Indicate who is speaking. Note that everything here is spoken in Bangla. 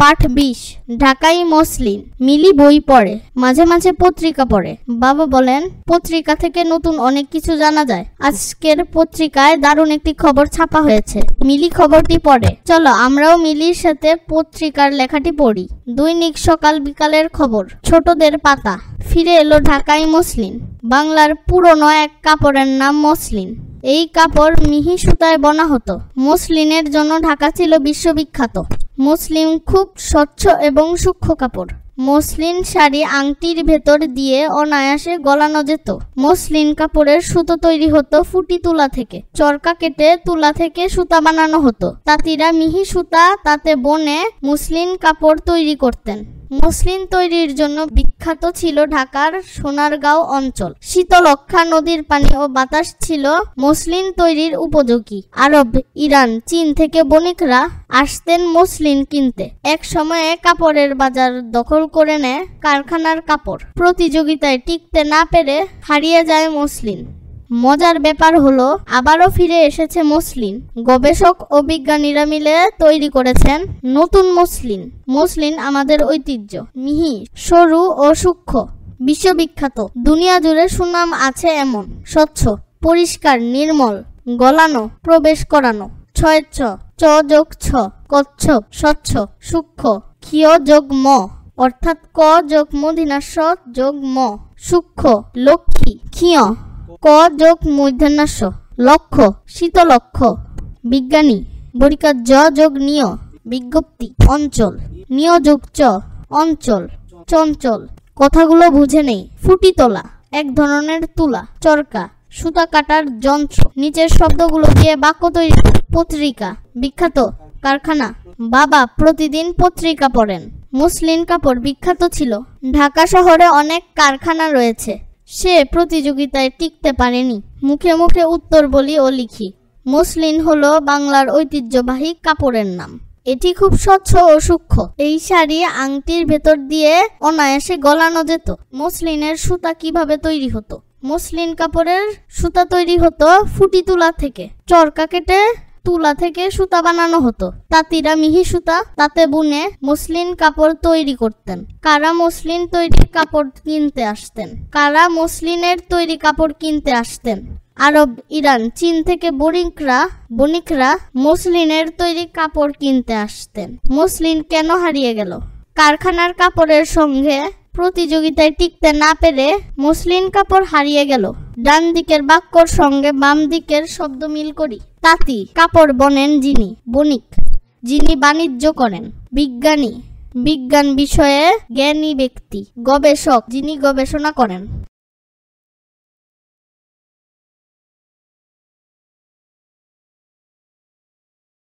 Speaker 1: পাঠ 20। ঢাকাই মসলিন। মিলি বই পড়ে, মাঝে মাঝে পত্রিকা পড়ে। বাবা বলেন, পত্রিকা থেকে নতুন অনেক কিছু জানা যায়। আজকের পত্রিকায় দারুণ একটি খবর ছাপা হয়েছে। মিলি খবরটি পড়ে। চলো আমরাও মিলির সাথে পত্রিকার লেখাটি পড়ি। দৈনিক সকাল বিকালের খবর। ছোটদের পাতা। ফিরে এলো ঢাকাই মসলিন। বাংলার পুরনো এক কাপড়ের নাম মসলিন। এই কাপড় মিহি সুতায় বোনা হতো। মসলিনের জন্য ঢাকা ছিল বিশ্ববিখ্যাত। মসলিন খুব স্বচ্ছ এবং সূক্ষ্ম কাপড়। মসলিন শাড়ি আংটির ভেতর দিয়ে অনায়াসে গলানো যেত। মসলিন কাপড়ের সুতো তৈরি হতো ফুটি তুলা থেকে। চরকা কেটে তুলা থেকে সুতা বানানো হতো। তাঁতিরা মিহি সুতা তাতে বনে মসলিন কাপড় তৈরি করতেন। মসলিন তৈরির জন্য বিখ্যাত ছিল ঢাকার সোনারগাঁও অঞ্চল। শীতলক্ষ্যা নদীর পানি ও বাতাস ছিল মসলিন তৈরির উপযোগী। আরব, ইরান, চীন থেকে বণিকরা আসতেন মসলিন কিনতে। এক সময়ে কাপড়ের বাজার দখল করে নেয় কারখানার কাপড়। প্রতিযোগিতায় টিকতে না পেরে হারিয়ে যায় মসলিন। মজার ব্যাপার হলো আবারও ফিরে এসেছে মসলিন। গবেষক ও বিজ্ঞানীরা মিলে তৈরি করেছেন নতুন মসলিন। মসলিন আমাদের ঐতিহ্য। মিহি, সরু ও সূক্ষ্ম, বিশ্ববিখ্যাত। দুনিয়া জুড়ে সুনাম আছে এমন। স্বচ্ছ, পরিষ্কার, নির্মল, গলানো, প্রবেশ করানো। ছয়েচ্ছ, চ যোগ ছ, কচ্ছপ, স্বচ্ছ, সূক্ষ্ম। ক্ষিয় যোগ ম, অর্থাৎ ক যোগ মূর্ধন্য যোগ ম, সূক্ষ্ম। লক্ষ্মী, ক্ষিয়। ক যোগ মূর্ধন্য লক্ষ্য, শীতলক্ষ। বিজ্ঞানী, বরিকার জ যোগ নিয়, বিজ্ঞপ্তি। অঞ্চল, নিয় যোগ চ, অঞ্চল। চঞ্চল, কথাগুলো বুঝে নেই। ফুটি তোলা, এক ধরনের তুলা। চরকা, সুতা কাটার যন্ত্র। নিচের শব্দগুলো দিয়ে বাক্য তৈরি। পত্রিকা, বিখ্যাত কারখানা। বাবা প্রতিদিন পত্রিকা পড়েন। মসলিন কাপড় বিখ্যাত ছিল। ঢাকা শহরে অনেক কারখানা রয়েছে। সে প্রতিযোগিতায় টিকতে পারেনি। মুখে মুখে উত্তর বলি ও লিখি। মসলিন হলো বাংলার ঐতিহ্যবাহী কাপড়ের নাম। এটি খুব স্বচ্ছ ও সূক্ষ্ম। এই শাড়ি আংটির ভেতর দিয়ে অনায়াসে গলানো যেত। মসলিনের সুতা কিভাবে তৈরি হতো? মসলিন কাপড়ের সুতা তৈরি হতো ফুটি তুলা থেকে। চরকা কেটে তুলা থেকে সুতা বানানো হতো। তাঁতিরা মিহি সুতা তাতে বুনে মসলিন কাপড় তৈরি করতেন। কারা মসলিন তৈরি কাপড় কিনতে আসতেন? কারা মসলিনের তৈরি কাপড় কিনতে আসতেন? আরব, ইরান, চীন থেকে বণিকরা মসলিনের তৈরি কাপড় কিনতে আসতেন। মসলিন কেন হারিয়ে গেল? কারখানার কাপড়ের সঙ্গে প্রতিযোগিতায় টিকতে না পেরে মসলিন কাপড় হারিয়ে গেল। ডান দিকের বাক্যর সঙ্গে বাম দিকের শব্দ মিল করি। তাঁতি, কাপড় বনেন যিনি। বণিক, যিনি বাণিজ্য করেন। বিজ্ঞানী, বিজ্ঞান বিষয়ে জ্ঞানী ব্যক্তি। গবেষক, যিনি গবেষণা করেন।